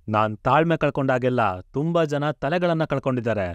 ನಾನ್ ತಾಳ್ಮೆ ಕಳ್ಕೊಂಡಾಗೆಲ್ಲ ತುಂಬಾ ಜನ ತಲೆಗಳನ್ನ ಕಳ್ಕೊಂಡಿದ್ದಾರೆ.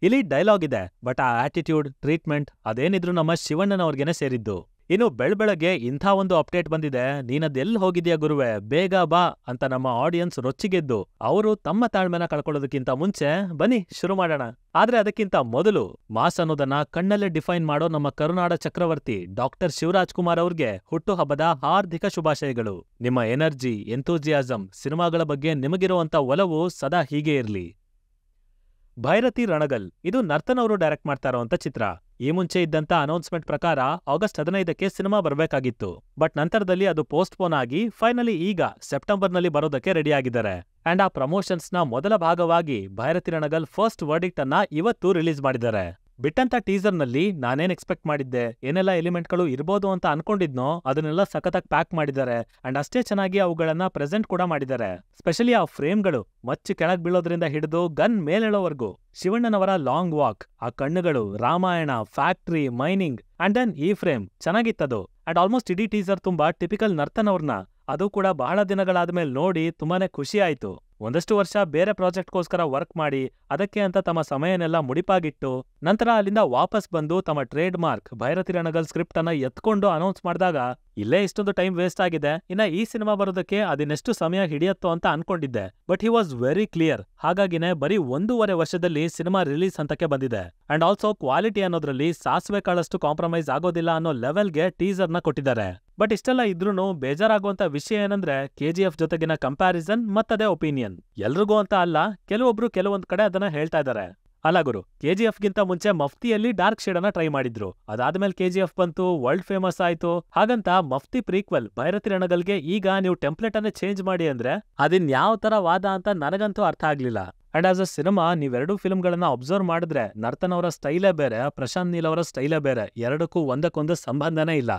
ಇಲ್ಲಿ ಡೈಲಾಗ್ ಇದೆ, ಬಟ್ ಆ ಆಟಿಟ್ಯೂಡ್, ಟ್ರೀಟ್ಮೆಂಟ್ ಅದೇನಿದ್ರು ನಮ್ಮ ಶಿವಣ್ಣನವ್ರಿಗೇನೆ ಸೇರಿದ್ದು. ಇನ್ನು ಬೆಳಬೆಳಗ್ಗೆ ಇಂಥ ಒಂದು ಅಪ್ಡೇಟ್ ಬಂದಿದೆ, ನೀನದೆಲ್ಲಿ ಹೋಗಿದ್ಯಾ ಗುರುವೆ, ಬೇಗ ಬಾ ಅಂತ ನಮ್ಮ ಆಡಿಯನ್ಸ್ ರೊಚ್ಚಿಗೆದ್ದು ಅವರು ತಮ್ಮ ತಾಳ್ಮೆನ ಕಳ್ಕೊಳ್ಳೋದಕ್ಕಿಂತ ಮುಂಚೆ ಬನ್ನಿ ಶುರು ಮಾಡೋಣ. ಆದ್ರೆ ಅದಕ್ಕಿಂತ ಮೊದಲು ಮಾಸ್ ಅನ್ನೋದನ್ನ ಕಣ್ಣಲ್ಲೇ ಡಿಫೈನ್ ಮಾಡೋ ನಮ್ಮ ಕರುನಾಡ ಚಕ್ರವರ್ತಿ ಡಾಕ್ಟರ್ ಶಿವರಾಜ್ ಕುಮಾರ್ ಅವ್ರಿಗೆ ಹುಟ್ಟುಹಬ್ಬದ ಹಾರ್ದಿಕ ಶುಭಾಶಯಗಳು. ನಿಮ್ಮ ಎನರ್ಜಿ, ಎಂಥೂಸಿಯಾಸಂ, ಸಿನಿಮಾಗಳ ಬಗ್ಗೆ ನಿಮಗಿರುವಂತ ಒಲವು ಸದಾ ಹೀಗೆ ಇರ್ಲಿ. ಭೈರತಿ ರಣಗಲ್ ಇದು ನರ್ತನ್ ಅವರು ಡೈರೆಕ್ಟ್ ಮಾಡ್ತಾ ಇರೋಂಥ ಚಿತ್ರ. ಈ ಮುಂಚೆ ಇದ್ದಂತ ಅನೌನ್ಸ್ಮೆಂಟ್ ಪ್ರಕಾರ ಆಗಸ್ಟ್ 15ಕ್ಕೆ ಸಿನಿಮಾ ಬರಬೇಕಾಗಿತ್ತು. ಬಟ್ ನಂತರದಲ್ಲಿ ಅದು ಪೋಸ್ಟ್ಪೋನ್ ಆಗಿ ಫೈನಲಿ ಈಗ ಸೆಪ್ಟೆಂಬರ್ನಲ್ಲಿ ಬರೋದಕ್ಕೆ ರೆಡಿ ಆಗಿದ್ದಾರೆ. ಅಂಡ್ ಆ ಪ್ರಮೋಷನ್ಸ್ನ ಮೊದಲ ಭಾಗವಾಗಿ ಭೈರತಿ ರಣಗಲ್ ಫಸ್ಟ್ ವರ್ಡಿಕ್ಟ್ ಅನ್ನ ಇವತ್ತು ರಿಲೀಸ್ ಮಾಡಿದ್ದಾರೆ. ಬಿಟ್ಟಂತ ಟೀಸರ್ನಲ್ಲಿ ನಾನೇನ್ ಎಕ್ಸ್ಪೆಕ್ಟ್ ಮಾಡಿದ್ದೆ, ಏನೆಲ್ಲ ಎಲಿಮೆಂಟ್ಗಳು ಇರ್ಬೋದು ಅಂತ ಅನ್ಕೊಂಡಿದ್ನೋ ಅದನ್ನೆಲ್ಲ ಸಖತ್ತಾಗಿ ಪ್ಯಾಕ್ ಮಾಡಿದ್ದಾರೆ. ಅಂಡ್ ಅಷ್ಟೇ ಚೆನ್ನಾಗಿ ಅವುಗಳನ್ನ ಪ್ರೆಸೆಂಟ್ ಕೂಡ ಮಾಡಿದ್ದಾರೆ. ಸ್ಪೆಷಲಿ ಆ ಫ್ರೇಮ್ಗಳು ಮಚ್ಚಿ ಕೆಳಗ್ ಬೀಳೋದ್ರಿಂದ ಹಿಡಿದು ಗನ್ ಮೇಲೇಳೋವರೆಗೂ, ಶಿವಣ್ಣನವರ ಲಾಂಗ್ ವಾಕ್, ಆ ಕಣ್ಣುಗಳು, Ramayana, factory, mining, and then ಈ ಫ್ರೇಮ್ ಚೆನ್ನಾಗಿತ್ತದು. ಅಂಡ್ ಆಲ್ಮೋಸ್ಟ್ ಇಡೀ ಟೀಸರ್ ತುಂಬಾ ಟಿಪಿಕಲ್ ನರ್ತನ್ ಅವ್ರನ್ನ, ಅದು ಕೂಡ ಬಹಳ ದಿನಗಳಾದ್ಮೇಲೆ ನೋಡಿ ತುಂಬಾನೇ ಖುಷಿ ಆಯ್ತು. ಒಂದಷ್ಟು ವರ್ಷ ಬೇರೆ ಪ್ರಾಜೆಕ್ಟ್ಗೋಸ್ಕರ ವರ್ಕ್ ಮಾಡಿ ಅದಕ್ಕೆ ಅಂತ ತಮ್ಮ ಸಮಯನೆಲ್ಲ ಮುಡಿಪಾಗಿಟ್ಟು ನಂತರ ಅಲ್ಲಿಂದ ವಾಪಸ್ ಬಂದು ತಮ್ಮ trademark Bhairathi Ranagal script ಅನ್ನ ಎತ್ಕೊಂಡು ಅನೌನ್ಸ್ ಮಾಡಿದಾಗ ಇಲ್ಲೇ ಇಷ್ಟೊಂದು ಟೈಮ್ ವೇಸ್ಟ್ ಆಗಿದೆ, ಇನ್ನ ಈ ಸಿನಿಮಾ ಬರೋದಕ್ಕೆ ಅದಿನೆಷ್ಟು ಸಮಯ ಹಿಡಿಯತ್ತೋ ಅಂತ ಅನ್ಕೊಂಡಿದ್ದೆ. But he was very clear. ಹಾಗಾಗಿನೇ ಬರೀ 1.5 ವರ್ಷದಲ್ಲಿ ಸಿನಿಮಾ ರಿಲೀಸ್ ಹಂತಕ್ಕೆ ಬಂದಿದೆ. ಅಂಡ್ ಆಲ್ಸೋ ಕ್ವಾಲಿಟಿ ಅನ್ನೋದ್ರಲ್ಲಿ ಸಾಸಿವೆ ಕಾಳಷ್ಟು ಕಾಂಪ್ರಮೈಸ್ ಆಗೋದಿಲ್ಲ ಅನ್ನೋ ಲೆವೆಲ್ಗೆ ಟೀಸರ್ನ ಕೊಟ್ಟಿದ್ದಾರೆ. ಬಟ್ ಇಷ್ಟೆಲ್ಲ ಇದ್ರೂನು ಬೇಜಾರಾಗುವಂತ ವಿಷಯ ಏನಂದ್ರೆ KGF ಜೊತೆಗಿನ ಕಂಪ್ಯಾರಿಸನ್ ಮತ್ತದೇ ಒಪಿನಿಯನ್. ಎಲ್ರಿಗೂ ಅಂತ ಅಲ್ಲ, ಕೆಲವೊಬ್ರು ಕೆಲವೊಂದ್ ಕಡೆ ಅದನ್ನ ಹೇಳ್ತಾ ಇದ್ದಾರೆ. ಅಲ್ಲ ಗುರು, KGF ಗಿಂತ ಮುಂಚೆ ಮಫ್ತಿಯಲ್ಲಿ ಡಾರ್ಕ್ ಶೇಡ್ ಅನ್ನ ಟ್ರೈ ಮಾಡಿದ್ರು. ಅದಾದ್ಮೇಲೆ KGF ಬಂತು, ವರ್ಲ್ಡ್ ಫೇಮಸ್ ಆಯ್ತು. ಹಾಗಂತ ಮಫ್ತಿ ಪ್ರೀಕ್ವೆಲ್ ಭೈರತಿ ರಣಗಲ್ಗೆ ಈಗ ನೀವು ಟೆಂಪ್ಲೇಟ್ ಅನ್ನೇ ಚೇಂಜ್ ಮಾಡಿ ಅಂದ್ರೆ ಅದಿನ್ ಯಾವ ತರ ವಾದ ಅಂತ ನನಗಂತೂ ಅರ್ಥ ಆಗ್ಲಿಲ್ಲ. ಅಂಡ್ ಆಸ್ ಅ ಸಿನಿಮಾ ನೀವೆರಡೂ ಫಿಲ್ಮ್ಗಳನ್ನ ಅಬ್ಸರ್ವ್ ಮಾಡಿದ್ರೆ ನರ್ತನ್ ಅವರ ಸ್ಟೈಲೇ ಬೇರೆ, ಪ್ರಶಾಂತ್ ನೀಲ್ ಅವರ ಸ್ಟೈಲೇ ಬೇರೆ. ಎರಡಕ್ಕೂ ಒಂದಕ್ಕೊಂದು ಸಂಬಂಧನೇ ಇಲ್ಲ.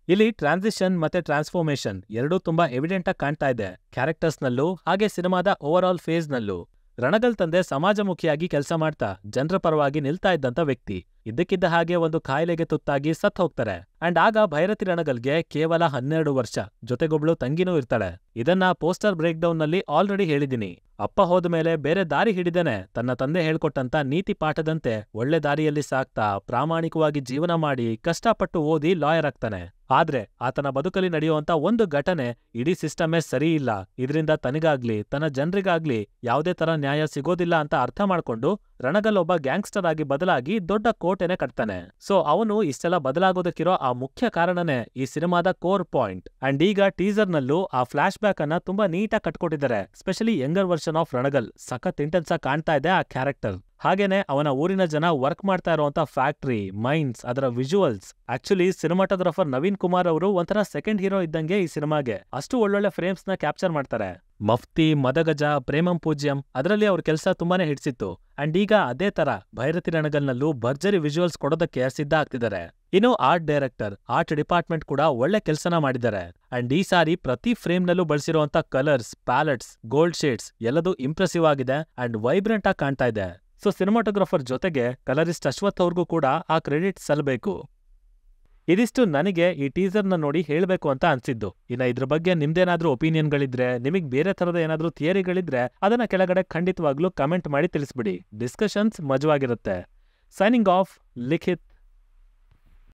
ಇಲ್ಲಿ ಟ್ರಾನ್ಸಿಷನ್ ಮತ್ತೆ ಟ್ರಾನ್ಸ್ಫಾರ್ಮೇಶನ್ ಎರಡೂ ತುಂಬಾ ಎವಿಡೆಂಟ್ ಆಗಿ ಕಾಣ್ತಾ ಇದೆ, ಕ್ಯಾರೆಕ್ಟರ್ಸ್ನಲ್ಲೂ ಹಾಗೆ ಸಿನಿಮಾದ ಓವರ್ ಆಲ್ ಫೇಸ್ನಲ್ಲೂ. ರಣಗಲ್ ತಂದೆ ಸಮಾಜಮುಖಿಯಾಗಿ ಕೆಲಸ ಮಾಡ್ತಾ ಜನರ ಪರವಾಗಿ ನಿಲ್ತಾ ಇದ್ದಂತ ವ್ಯಕ್ತಿ ಇದ್ದಕ್ಕಿದ್ದ ಹಾಗೆ ಒಂದು ಕಾಯಿಲೆಗೆ ತುತ್ತಾಗಿ ಸತ್ ಹೋಗ್ತಾರೆ. ಅಂಡ್ ಆಗ ಭೈರತಿ ರಣಗಲ್ಗೆ ಕೇವಲ 12 ವರ್ಷ, ಜೊತೆಗೊಬ್ಳು ತಂಗಿನೂ ಇರ್ತಾಳೆ. ಇದನ್ನ ಪೋಸ್ಟರ್ ಬ್ರೇಕ್ ಡೌನ್ ನಲ್ಲಿ ಆಲ್ರೆಡಿ ಹೇಳಿದೀನಿ. ಅಪ್ಪ ಹೋದ್ಮೇಲೆ ಬೇರೆ ದಾರಿ ಹಿಡಿದೇನೆ ತನ್ನ ತಂದೆ ಹೇಳ್ಕೊಟ್ಟಂತ ನೀತಿ ಪಾಠದಂತೆ ಒಳ್ಳೆ ದಾರಿಯಲ್ಲಿ ಸಾಕ್ತಾ ಪ್ರಾಮಾಣಿಕವಾಗಿ ಜೀವನ ಮಾಡಿ ಕಷ್ಟಪಟ್ಟು ಓದಿ ಲಾಯರ್ ಆಗ್ತಾನೆ. ಆದ್ರೆ ಆತನ ಬದುಕಲ್ಲಿ ನಡೆಯುವಂತ ಒಂದು ಘಟನೆ ಇಡೀ ಸಿಸ್ಟಮೇ ಸರಿ ಇಲ್ಲ, ಇದರಿಂದ ತನಗಾಗ್ಲಿ ತನ್ನ ಜನರಿಗಾಗ್ಲಿ ಯಾವುದೇ ತರ ನ್ಯಾಯ ಸಿಗೋದಿಲ್ಲ ಅಂತ ಅರ್ಥ ಮಾಡ್ಕೊಂಡು ರಣಗಲ್ ಒಬ್ಬ ಗ್ಯಾಂಗ್ಸ್ಟರ್ ಆಗಿ ಬದಲಾಗಿ ದೊಡ್ಡ ಕೋಟೆನೆ ಕಟ್ತಾನೆ. ಸೊ ಅವನು ಇಷ್ಟೆಲ್ಲ ಬದಲಾಗೋದಕ್ಕಿರೋ ಆ ಮುಖ್ಯ ಕಾರಣನೇ ಈ ಸಿನಿಮಾದ ಕೋರ್ ಪಾಯಿಂಟ್. ಅಂಡ್ ಈಗ ಟೀಸರ್ ನಲ್ಲೂ ಆ ಫ್ಲಾಶ್ ಬ್ಯಾಕ್ ಅನ್ನ ತುಂಬಾ ನೀಟಾಗಿ ಕಟ್ಕೊಟ್ಟಿದ್ದಾರೆ. Specially younger version of Ranagal ಸಖತ್ ಇಂಟೆನ್ಸ್ ಆಗಿ ಕಾಣ್ತಾ ಇದೆ ಆ ಕ್ಯಾರೆಕ್ಟರ್. ಹಾಗೇನೆ ಅವನ ಊರಿನ ಜನ ವರ್ಕ್ ಮಾಡ್ತಾ ಇರುವಂತ ಫ್ಯಾಕ್ಟ್ರಿ, ಮೈನ್ಸ್, ಅದರ visuals. Actually cinematographer Naveen Kumar ಅವರು ಒಂಥರ ಸೆಕೆಂಡ್ ಹೀರೋ ಇದ್ದಂಗೆ ಈ ಸಿನಿಮಾಗೆ. ಅಷ್ಟು ಒಳ್ಳೊಳ್ಳೆ ಫ್ರೇಮ್ಸ್ ನ ಕ್ಯಾಪ್ಚರ್ ಮಾಡ್ತಾರೆ. ಮಫ್ತಿ, ಮದಗಜ, ಪ್ರೇಮಂ ಪೂಜ್ಯಂ ಅದರಲ್ಲಿ ಅವ್ರ ಕೆಲಸ ತುಂಬಾನೇ ಹಿಡಿಸಿತ್ತು. ಅಂಡ್ ಈಗ ಅದೇ ತರ ಭೈರತಿ ರಣಗಲ್ನಲ್ಲೂ ಭರ್ಜರಿ ವಿಜುವಲ್ಸ್ ಕೊಡೋದಕ್ಕೆ ಸಿದ್ಧ ಆಗ್ತಿದ್ದಾರೆ. ಇನ್ನು ಆರ್ಟ್ ಡೈರೆಕ್ಟರ್, ಆರ್ಟ್ ಡಿಪಾರ್ಟ್ಮೆಂಟ್ ಕೂಡ ಒಳ್ಳೆ ಕೆಲಸನ ಮಾಡಿದ್ದಾರೆ. ಅಂಡ್ ಈ ಸಾರಿ ಪ್ರತಿ ಫ್ರೇಮ್ ನಲ್ಲೂ ಬಳಸಿರುವಂತ ಕಲರ್ಸ್, ಪ್ಯಾಲೆಟ್ಸ್, ಗೋಲ್ಡ್ ಶೇಡ್ಸ್ ಎಲ್ಲದೂ ಇಂಪ್ರೆಸಿವ್ ಆಗಿದೆ ಅಂಡ್ ವೈಬ್ರೆಂಟ್ ಆಗಿ ಕಾಣ್ತಾ ಇದೆ. ಸೊ ಸಿನಿಮಾಟೋಗ್ರಾಫರ್ ಜೊತೆಗೆ ಕಲರಿಸ್ಟ್ ಅಶ್ವಥ್ ಅವ್ರಿಗೂ ಕೂಡ ಆ ಕ್ರೆಡಿಟ್ ಸಲ್ಲಬೇಕು. ಇದಿಷ್ಟು ನನಗೆ ಈ ಟೀಸರ್ನ ನೋಡಿ ಹೇಳಬೇಕು ಅಂತ ಅನ್ಸಿದ್ದು. ಇನ್ನ ಇದ್ರ ಬಗ್ಗೆ ನಿಮ್ದೇನಾದ್ರೂ ಒಪಿನಿಯನ್ಗಳಿದ್ರೆ, ನಿಮಗ್ ಬೇರೆ ತರದ ಏನಾದ್ರೂ ಥಿಯರಿಗಳಿದ್ರೆ ಅದನ್ನ ಕೆಳಗಡೆ ಖಂಡಿತವಾಗ್ಲೂ ಕಮೆಂಟ್ ಮಾಡಿ ತಿಳಿಸ್ಬಿಡಿ. ಡಿಸ್ಕಷನ್ಸ್ ಮಜವಾಗಿರುತ್ತೆ. ಸೈನಿಂಗ್ ಆಫ್, ಲಿಖಿತ್.